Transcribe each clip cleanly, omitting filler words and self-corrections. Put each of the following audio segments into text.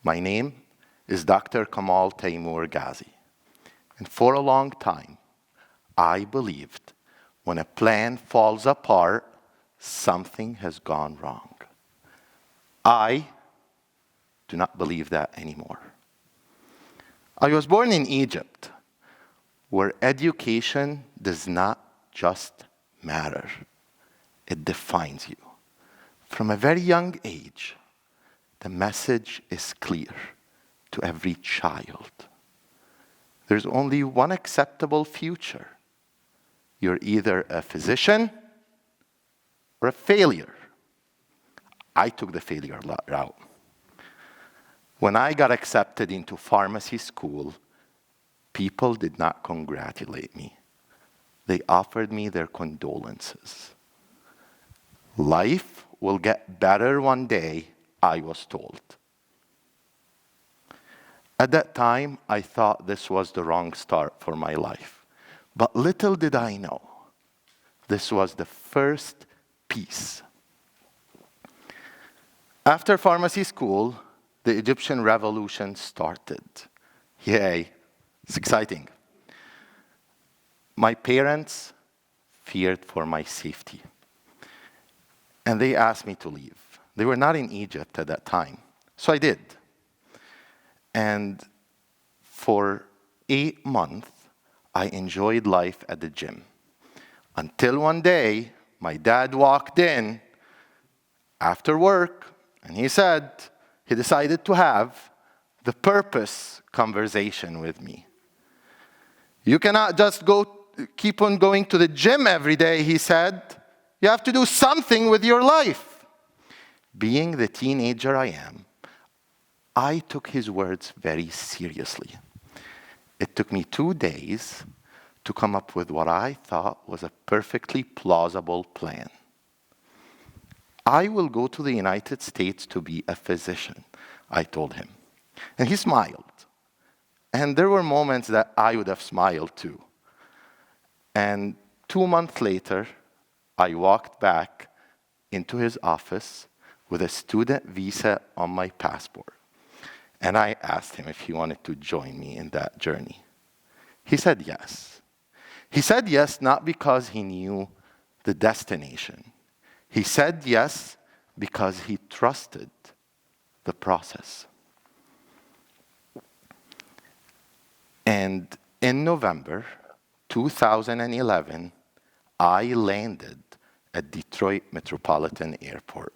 My name is Dr. Kamal Ghazi. And for a long time, I believed when a plan falls apart, something has gone wrong. I do not believe that anymore. I was born in Egypt, where education does not just matter. It defines you. From a very young age, the message is clear to every child. There's only one acceptable future. You're either a physician or a failure. I took the failure route. When I got accepted into pharmacy school, people did not congratulate me. They offered me their condolences. Life will get better one day, I was told. At that time, I thought this was the wrong start for my life. But little did I know, this was the first piece. After pharmacy school, the Egyptian revolution started. Yay, it's exciting. My parents feared for my safety, and they asked me to leave. They were not in Egypt at that time, so I did. And for 8 months, I enjoyed life at the gym. Until one day, my dad walked in after work, and he said he decided to have the purpose conversation with me. You cannot just keep on going to the gym every day, he said. You have to do something with your life. Being the teenager I am, I took his words very seriously. It took me 2 days to come up with what I thought was a perfectly plausible plan. I will go to the United States to be a physician, I told him. And he smiled. And there were moments that I would have smiled too. And 2 months later, I walked back into his office with a student visa on my passport. And I asked him if he wanted to join me in that journey. He said yes. He said yes not because he knew the destination. He said yes because he trusted the process. And in November 2011, I landed at Detroit Metropolitan Airport.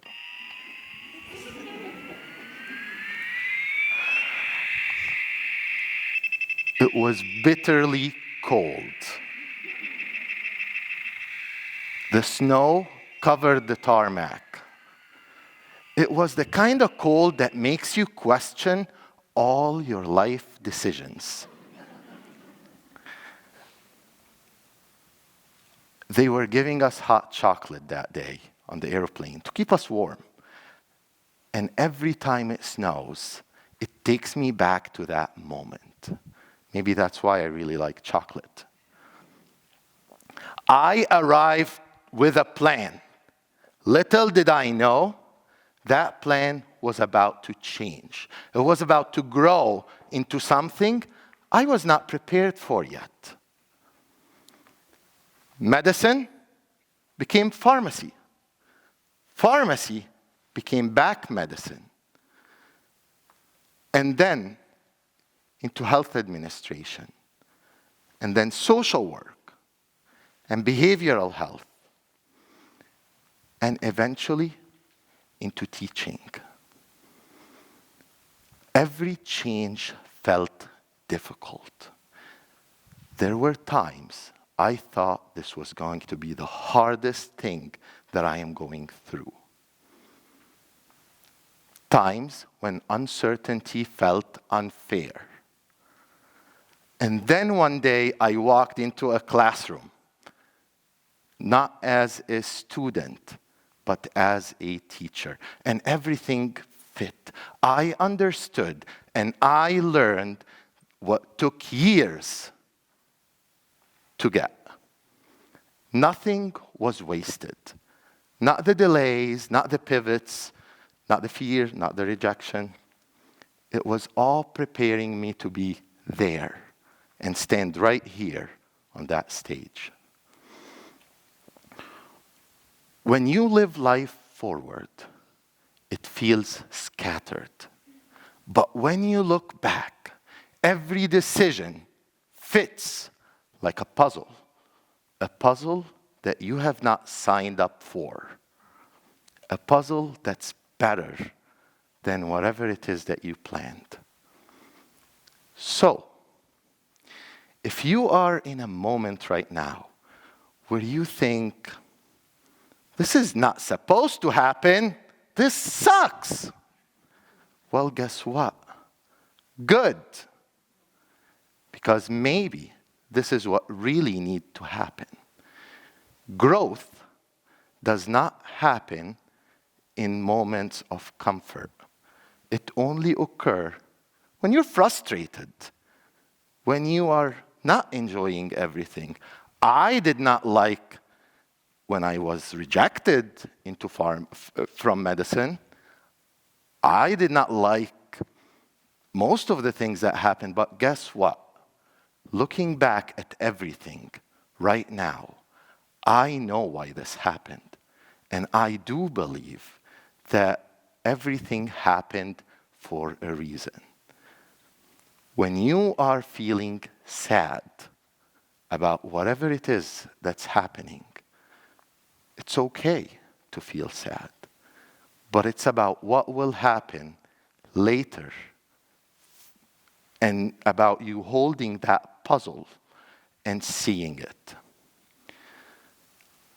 It was bitterly cold. The snow covered the tarmac. It was the kind of cold that makes you question all your life decisions. They were giving us hot chocolate that day on the airplane to keep us warm. And every time it snows, it takes me back to that moment. Maybe that's why I really like chocolate. I arrived with a plan. Little did I know, that plan was about to change. It was about to grow into something I was not prepared for yet. Medicine became pharmacy. Pharmacy became back medicine. And then into health administration. And then social work. And behavioral health. And eventually into teaching. Every change felt difficult. There were times I thought this was going to be the hardest thing that I am going through. Times when uncertainty felt unfair. And then one day I walked into a classroom, not as a student, but as a teacher. And everything fit. I understood and I learned what took years to get. Nothing was wasted. Not the delays, not the pivots, not the fear, not the rejection. It was all preparing me to be there and stand right here on that stage. When you live life forward, it feels scattered. But when you look back, every decision fits like a puzzle that you have not signed up for, a puzzle that's better than whatever it is that you planned. So, if you are in a moment right now where you think, this is not supposed to happen, this sucks, well, guess what? Good. Because maybe this is what really needs to happen. Growth does not happen in moments of comfort. It only occurs when you're frustrated, when you are not enjoying everything. I did not like when I was rejected from medicine. I did not like most of the things that happened, but guess what? Looking back at everything right now, I know why this happened. And I do believe that everything happened for a reason. When you are feeling sad about whatever it is that's happening, it's okay to feel sad. But it's about what will happen later and about you holding that puzzle and seeing it.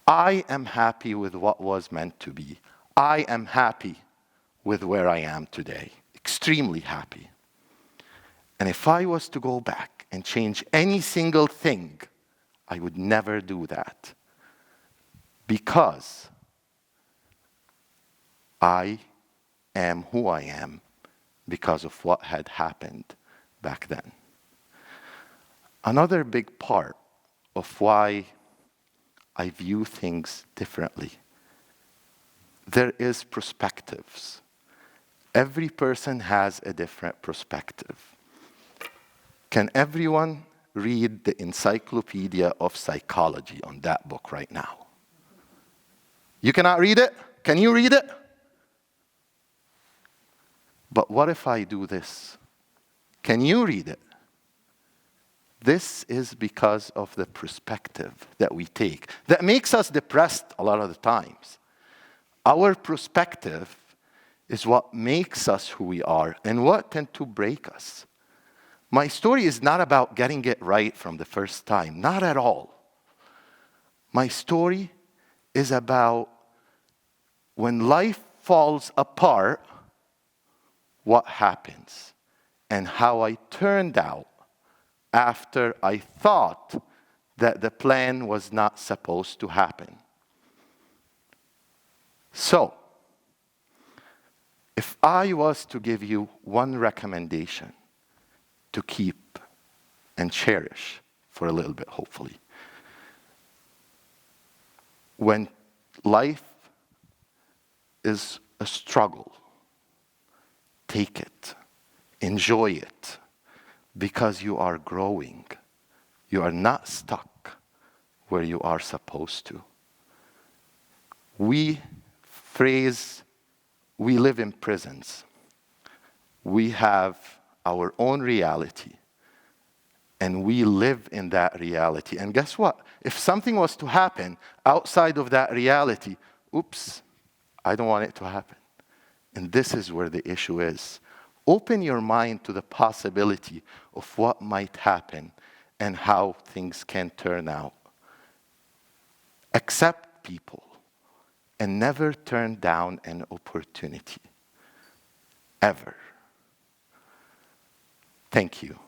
I am happy with what was meant to be. I am happy with where I am today. Extremely happy. And if I was to go back and change any single thing, I would never do that. Because I am who I am because of what had happened back then. Another big part of why I view things differently, there is perspectives. Every person has a different perspective. Can everyone read the Encyclopedia of Psychology on that book right now? You cannot read it? Can you read it? But what if I do this? Can you read it? This is because of the perspective that we take that makes us depressed a lot of the times. Our perspective is what makes us who we are and what tends to break us. My story is not about getting it right from the first time, not at all. My story is about when life falls apart, what happens and how I turned out after I thought that the plan was not supposed to happen. So, if I was to give you one recommendation to keep and cherish for a little bit, hopefully, when life is a struggle, take it, enjoy it, because you are growing. You are not stuck where you are supposed to. We live in prisons. We have our own reality, and we live in that reality. And guess what? If something was to happen outside of that reality, oops, I don't want it to happen. And this is where the issue is. Open your mind to the possibility of what might happen and how things can turn out. Accept people and never turn down an opportunity. Ever. Thank you.